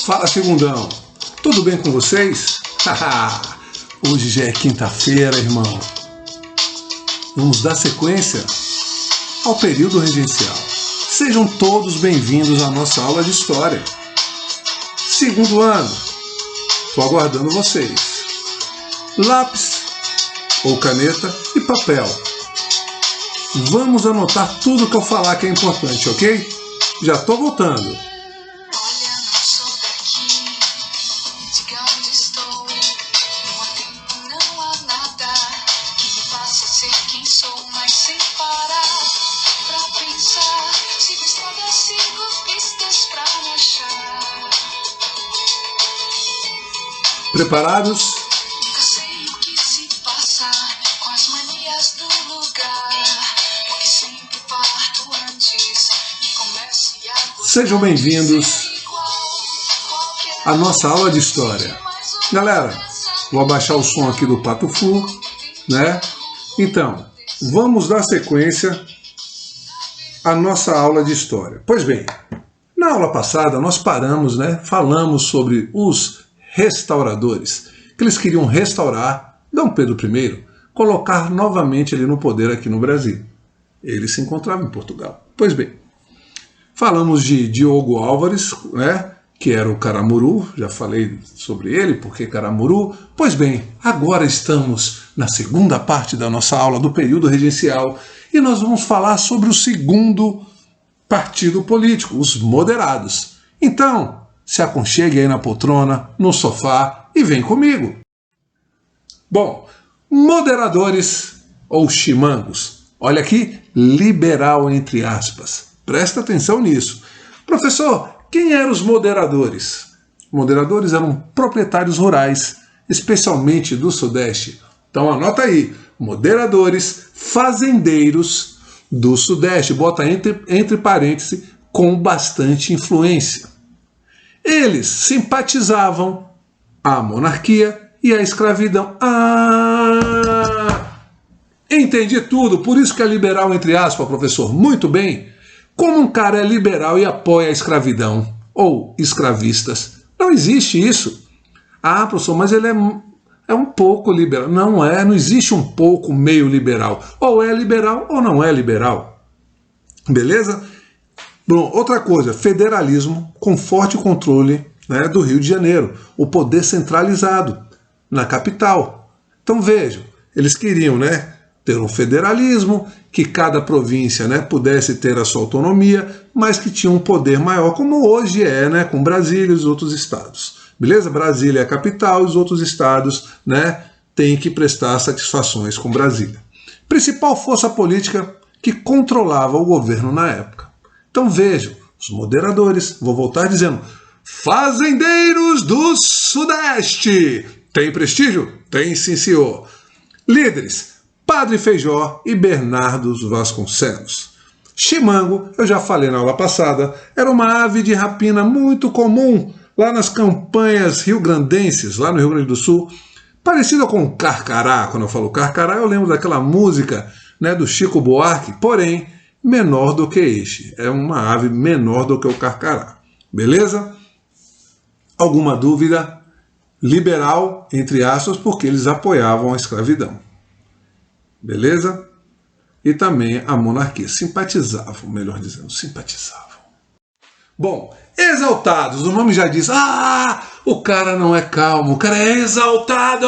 Fala, segundão. Tudo bem com vocês? Hoje já é quinta-feira, irmão. Vamos dar sequência ao período regencial. Sejam todos bem-vindos à nossa aula de história. Segundo ano. Estou aguardando vocês. Lápis ou caneta e papel. Vamos anotar tudo que eu falar que é importante, ok? Já estou voltando. Preparados? Sejam bem-vindos à nossa aula de história. Galera, vou abaixar o som aqui do Pato Fu, né? Então, vamos dar sequência à nossa aula de história. Pois bem, na aula passada nós paramos, né? Falamos sobre os restauradores, que eles queriam restaurar Dom Pedro I, colocar novamente ele no poder aqui no Brasil. Ele se encontrava em Portugal. Pois bem, falamos de Diogo Álvares, né, que era o Caramuru, já falei sobre ele, por que Caramuru. Pois bem, agora estamos na segunda parte da nossa aula do período regencial e nós vamos falar sobre o segundo partido político, os moderados. Então, se aconchegue aí na poltrona, no sofá e vem comigo. Bom, moderadores ou chimangos. Olha aqui, liberal entre aspas. Presta atenção nisso. Professor, quem eram os moderadores? Moderadores eram proprietários rurais, especialmente do Sudeste. Então anota aí, moderadores, fazendeiros do Sudeste. Bota entre parênteses, com bastante influência. Eles simpatizavam a monarquia e a escravidão. Entendi tudo, por isso que é liberal entre aspas, professor. Muito bem. Como um cara é liberal e apoia a escravidão ou escravistas? Não existe isso. Professor, mas ele é um pouco liberal. Não existe um pouco meio liberal. Ou é liberal ou não é liberal. Beleza? Bom, outra coisa, federalismo com forte controle, né, do Rio de Janeiro, o poder centralizado na capital. Então vejam, eles queriam, né, ter um federalismo, que cada província, né, pudesse ter a sua autonomia, mas que tinha um poder maior, como hoje é, né, com Brasília e os outros estados. Beleza? Brasília é a capital e os outros estados, né, têm que prestar satisfações com Brasília. Principal força política que controlava o governo na época. Então vejam, os moderadores, vou voltar dizendo, fazendeiros do Sudeste. Tem prestígio? Tem sim, senhor. Líderes, Padre Feijó e Bernardo Vasconcelos. Chimango, eu já falei na aula passada, era uma ave de rapina muito comum lá nas campanhas rio-grandenses, lá no Rio Grande do Sul, parecida com o carcará. Quando eu falo carcará, eu lembro daquela música, né, do Chico Buarque, porém, menor do que este. É uma ave menor do que o carcará. Beleza? Alguma dúvida? Liberal, entre aspas, porque eles apoiavam a escravidão. Beleza? E também a monarquia. Simpatizavam, melhor dizendo, simpatizavam. Bom, exaltados, o nome já diz, o cara não é calmo, o cara é exaltado!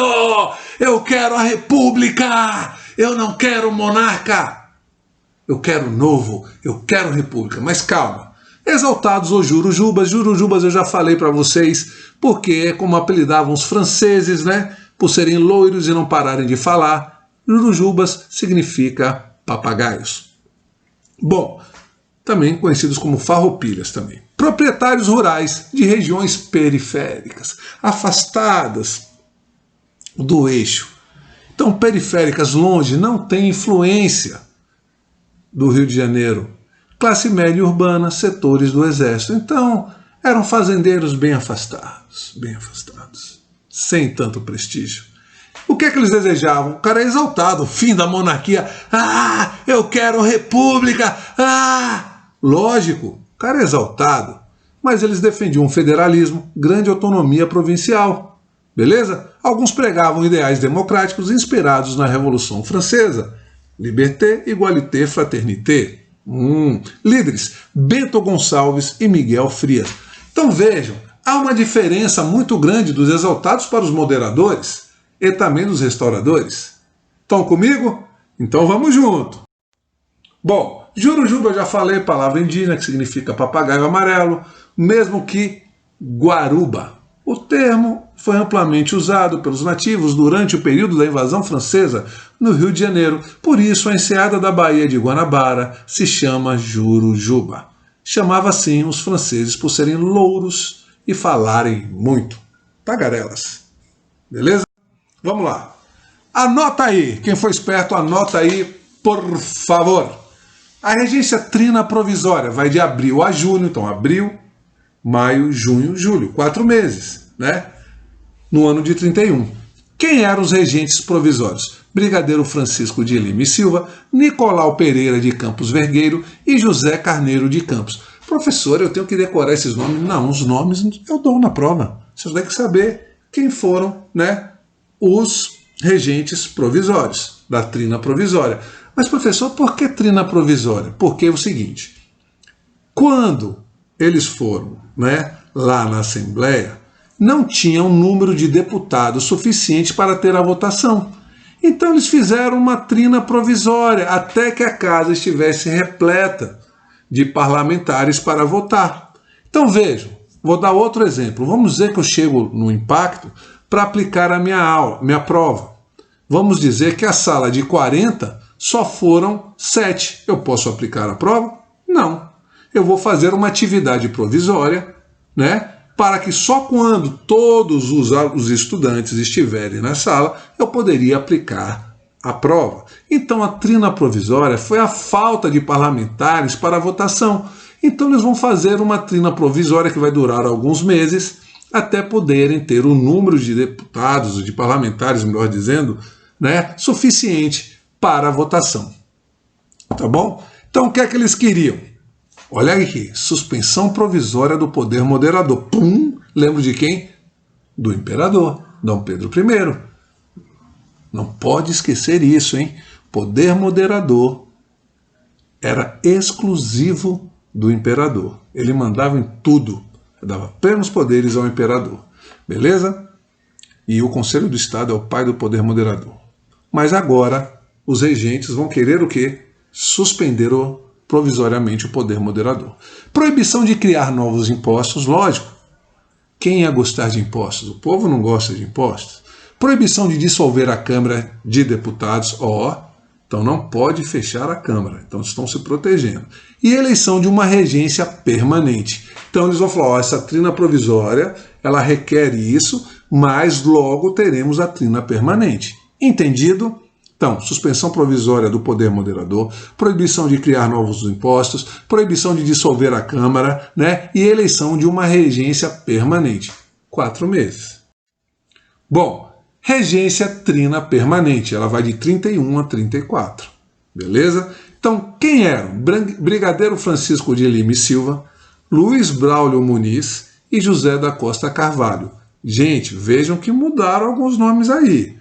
Eu quero a república! Eu não quero monarca! Eu quero novo, eu quero república, mas calma. Exaltados ou jurujubas, jurujubas eu já falei para vocês, porque é como apelidavam os franceses, né? Por serem loiros e não pararem de falar, jurujubas significa papagaios. Bom, também conhecidos como farroupilhas também. Proprietários rurais de regiões periféricas, afastadas do eixo. Então, periféricas, longe, não tem influência do Rio de Janeiro, classe média urbana, setores do exército. Então, eram fazendeiros bem afastados, sem tanto prestígio. O que é que eles desejavam? O cara é exaltado, o fim da monarquia. Eu quero república! Lógico, o cara é exaltado, mas eles defendiam federalismo, grande autonomia provincial. Beleza? Alguns pregavam ideais democráticos inspirados na Revolução Francesa. Liberté, égalité, fraternité. Líderes, Bento Gonçalves e Miguel Frias. Então vejam, há uma diferença muito grande dos exaltados para os moderadores e também dos restauradores. Estão comigo? Então vamos junto. Bom, Jurujuba eu já falei, palavra indígena que significa papagaio amarelo, mesmo que guaruba. O termo foi amplamente usado pelos nativos durante o período da invasão francesa no Rio de Janeiro. Por isso, a enseada da Baía de Guanabara se chama Jurujuba. Chamava assim os franceses por serem louros e falarem muito. Tagarelas. Beleza? Vamos lá. Anota aí. Quem for esperto, anota aí, por favor. A regência trina provisória vai de abril a junho. Então, abril, maio, junho, julho. 4 meses, né? No ano de 31. Quem eram os regentes provisórios? Brigadeiro Francisco de Lima e Silva, Nicolau Pereira de Campos Vergueiro e José Carneiro de Campos. Professor, eu tenho que decorar esses nomes? Não, os nomes eu dou na prova. Vocês têm que saber quem foram, né, os regentes provisórios da trina provisória. Mas, professor, por que trina provisória? Porque é o seguinte, quando eles foram, né, lá na Assembleia, não tinha um número de deputados suficiente para ter a votação. Então eles fizeram uma trina provisória até que a casa estivesse repleta de parlamentares para votar. Então vejam, vou dar outro exemplo. Vamos dizer que eu chego no impacto para aplicar a minha prova. Vamos dizer que a sala de 40 só foram 7. Eu posso aplicar a prova? Não. Eu vou fazer uma atividade provisória, né? Para que só quando todos os estudantes estiverem na sala, eu poderia aplicar a prova. Então a trina provisória foi a falta de parlamentares para a votação. Então eles vão fazer uma trina provisória que vai durar alguns meses, até poderem ter o número de deputados, de parlamentares, melhor dizendo, né, suficiente para a votação. Tá bom? Então o que é que eles queriam? Olha aqui, suspensão provisória do poder moderador. Pum! Lembro de quem? Do imperador, Dom Pedro I. Não pode esquecer isso, hein? Poder moderador era exclusivo do imperador. Ele mandava em tudo, dava plenos poderes ao imperador. Beleza? E o Conselho do Estado é o pai do poder moderador. Mas agora os regentes vão querer o quê? Suspender provisoriamente o poder moderador. Proibição de criar novos impostos, lógico. Quem ia gostar de impostos? O povo não gosta de impostos. Proibição de dissolver a Câmara de Deputados, então não pode fechar a Câmara, então estão se protegendo. E eleição de uma regência permanente. Então eles vão falar, essa trina provisória, ela requer isso, mas logo teremos a trina permanente. Entendido? Então, suspensão provisória do poder moderador, proibição de criar novos impostos, proibição de dissolver a Câmara, né, e eleição de uma regência permanente. 4 meses. Bom, regência trina permanente, ela vai de 31 a 34. Beleza? Então, quem eram? Brigadeiro Francisco de Lima e Silva, Luiz Braulio Muniz e José da Costa Carvalho. Gente, vejam que mudaram alguns nomes aí.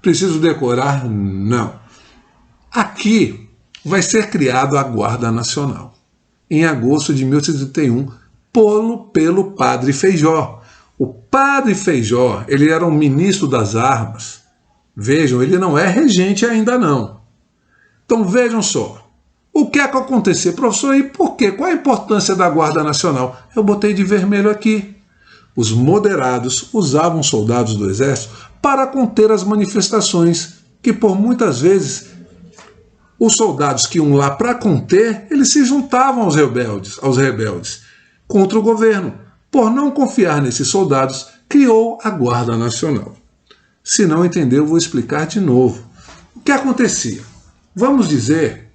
Preciso decorar? Não. Aqui vai ser criada a Guarda Nacional, em agosto de 1831, pelo Padre Feijó. O Padre Feijó, ele era um ministro das armas. Vejam, ele não é regente ainda não. Então vejam só. O que é que aconteceu, professor? E por quê? Qual a importância da Guarda Nacional? Eu botei de vermelho aqui. Os moderados usavam soldados do exército para conter as manifestações, que por muitas vezes os soldados que iam lá para conter, eles se juntavam aos rebeldes contra o governo. Por não confiar nesses soldados, criou a Guarda Nacional. Se não entendeu, vou explicar de novo. O que acontecia? Vamos dizer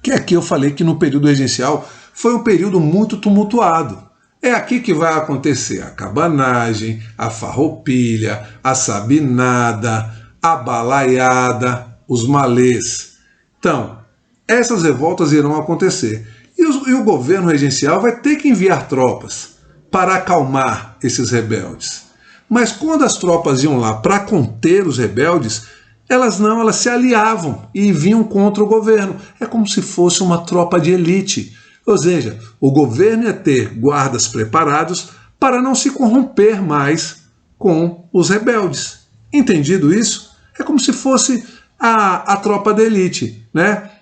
que aqui eu falei que no período regencial foi um período muito tumultuado. É aqui que vai acontecer a cabanagem, a farroupilha, a sabinada, a balaiada, os malês. Então, essas revoltas irão acontecer. E o governo regencial vai ter que enviar tropas para acalmar esses rebeldes. Mas quando as tropas iam lá para conter os rebeldes, elas se aliavam e vinham contra o governo. É como se fosse uma tropa de elite. Ou seja, o governo ia ter guardas preparados para não se corromper mais com os rebeldes. Entendido isso? É como se fosse a tropa de elite, né?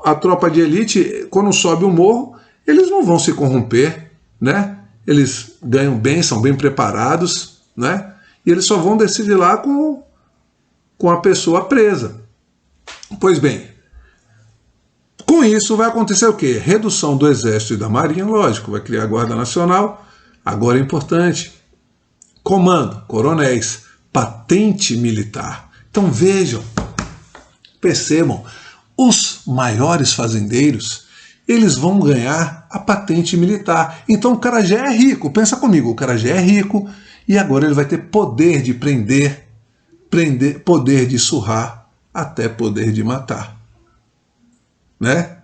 A tropa de elite, quando sobe o morro, eles não vão se corromper, né? Eles ganham bem, são bem preparados, né? E eles só vão descer de lá com a pessoa presa. Pois bem, com isso vai acontecer o quê? Redução do Exército e da Marinha, lógico, vai criar a Guarda Nacional. Agora é importante, comando, coronéis, patente militar. Então vejam, percebam, os maiores fazendeiros, eles vão ganhar a patente militar. Então o cara já é rico, pensa comigo, o cara já é rico e agora ele vai ter poder de prender, poder de surrar, até poder de matar. Né?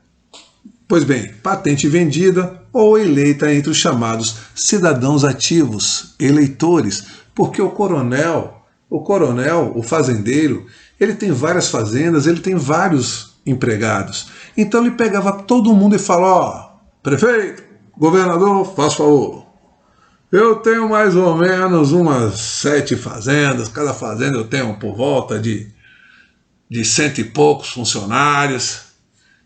Pois bem, patente vendida ou eleita entre os chamados cidadãos ativos, eleitores, porque o coronel, o fazendeiro, ele tem várias fazendas, ele tem vários empregados. Então ele pegava todo mundo e falava, prefeito, governador, faz favor, eu tenho mais ou menos umas 7 fazendas, cada fazenda eu tenho por volta de 100 e poucos funcionários,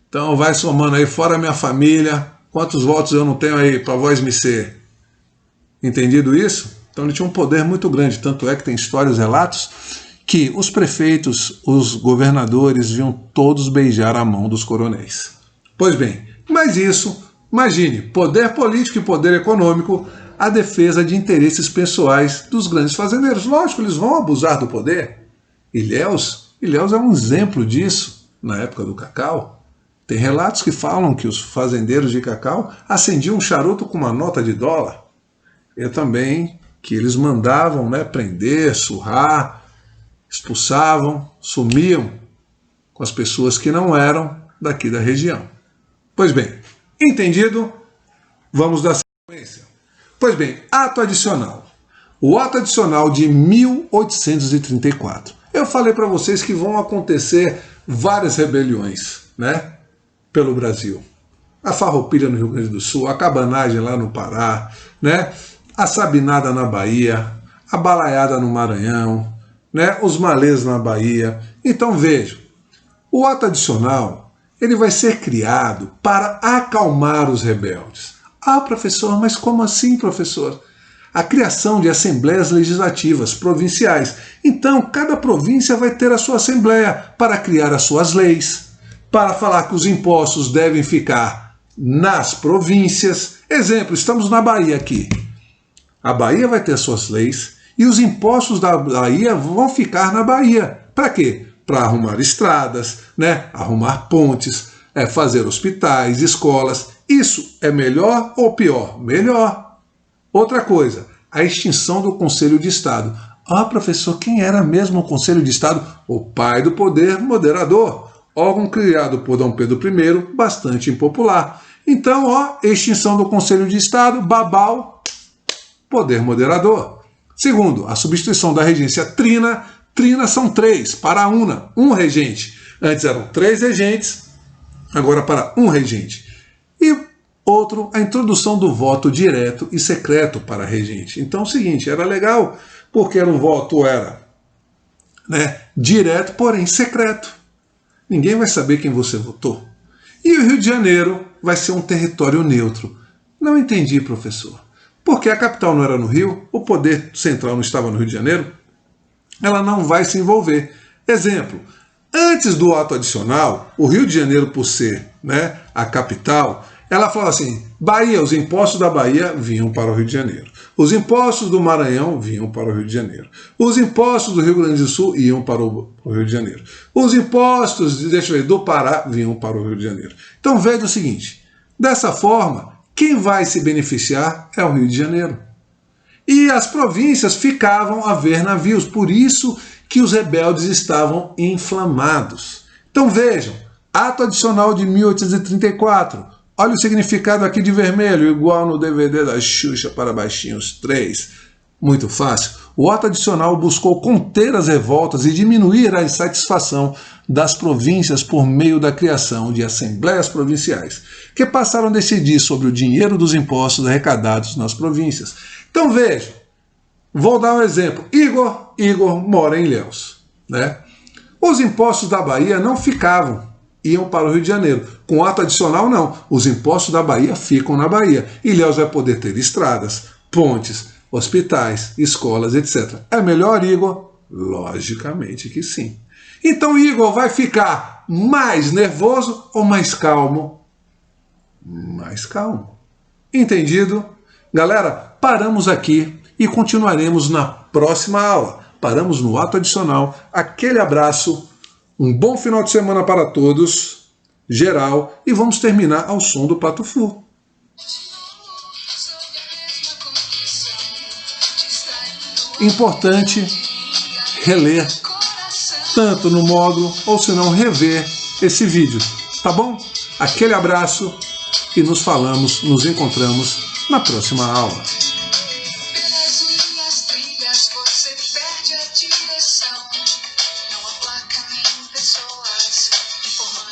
então vai somando aí, fora a minha família, quantos votos eu não tenho aí para vós me ser? Entendido isso? Então ele tinha um poder muito grande, tanto é que tem histórias, relatos, que os prefeitos, os governadores vinham todos beijar a mão dos coronéis. Pois bem, mas isso, imagine, poder político e poder econômico, a defesa de interesses pessoais dos grandes fazendeiros. Lógico, eles vão abusar do poder. Ilhéus é um exemplo disso, na época do cacau. Tem relatos que falam que os fazendeiros de cacau acendiam um charuto com uma nota de dólar. E também que eles mandavam, né, prender, surrar, expulsavam, sumiam com as pessoas que não eram daqui da região. Pois bem, entendido? Vamos dar sequência. Pois bem, ato adicional. O ato adicional de 1834. Eu falei para vocês que vão acontecer várias rebeliões, né, pelo Brasil. A Farroupilha no Rio Grande do Sul, a cabanagem lá no Pará, né, a Sabinada na Bahia, a Balaiada no Maranhão, né, os malês na Bahia. Então vejam, o ato adicional ele vai ser criado para acalmar os rebeldes. Ah, professor, mas como assim, professor? A criação de assembleias legislativas provinciais. Então, cada província vai ter a sua assembleia para criar as suas leis, para falar que os impostos devem ficar nas províncias. Exemplo, estamos na Bahia aqui. A Bahia vai ter suas leis e os impostos da Bahia vão ficar na Bahia. Para quê? Para arrumar estradas, né? Arrumar pontes, fazer hospitais, escolas. Isso é melhor ou pior? Melhor. Outra coisa, a extinção do Conselho de Estado. Ah, professor, quem era mesmo o Conselho de Estado? O pai do poder moderador, órgão criado por Dom Pedro I, bastante impopular. Então, extinção do Conselho de Estado, babau, poder moderador. Segundo, a substituição da regência trina. Trina são 3, para una, um regente. Antes eram 3 regentes, agora para um regente. E outro, a introdução do voto direto e secreto para regente. Então é o seguinte, era legal, porque o voto era, né, direto, porém secreto. Ninguém vai saber quem você votou. E o Rio de Janeiro vai ser um território neutro. Não entendi, professor. Porque a capital não era no Rio, o poder central não estava no Rio de Janeiro, ela não vai se envolver. Exemplo, antes do ato adicional, o Rio de Janeiro, por ser, né, a capital, ela falava assim, Bahia, os impostos da Bahia vinham para o Rio de Janeiro. Os impostos do Maranhão vinham para o Rio de Janeiro. Os impostos do Rio Grande do Sul iam para o Rio de Janeiro. Os impostos, do Pará vinham para o Rio de Janeiro. Então veja o seguinte, dessa forma, quem vai se beneficiar é o Rio de Janeiro. E as províncias ficavam a ver navios, por isso que os rebeldes estavam inflamados. Então vejam, ato adicional de 1834, Olha o significado aqui de vermelho, igual no DVD da Xuxa para Baixinhos 3. Muito fácil. O ato adicional buscou conter as revoltas e diminuir a insatisfação das províncias por meio da criação de assembleias provinciais, que passaram a decidir sobre o dinheiro dos impostos arrecadados nas províncias. Então veja, vou dar um exemplo. Igor mora em Ilhéus, né? Os impostos da Bahia não ficavam, iam para o Rio de Janeiro. Com ato adicional, não. Os impostos da Bahia ficam na Bahia. Ilhéus vai poder ter estradas, pontes, hospitais, escolas, etc. É melhor, Igor? Logicamente que sim. Então Igor vai ficar mais nervoso ou mais calmo? Mais calmo. Entendido? Galera, paramos aqui e continuaremos na próxima aula. Paramos no ato adicional. Aquele abraço, um bom final de semana para todos, geral, e vamos terminar ao som do Pato Fu. Importante reler, tanto no módulo, ou se não, rever esse vídeo, tá bom? Aquele abraço e nos falamos, nos encontramos na próxima aula. Pelas minhas trilhas você perde a direção. Não há placa nem pessoas informando.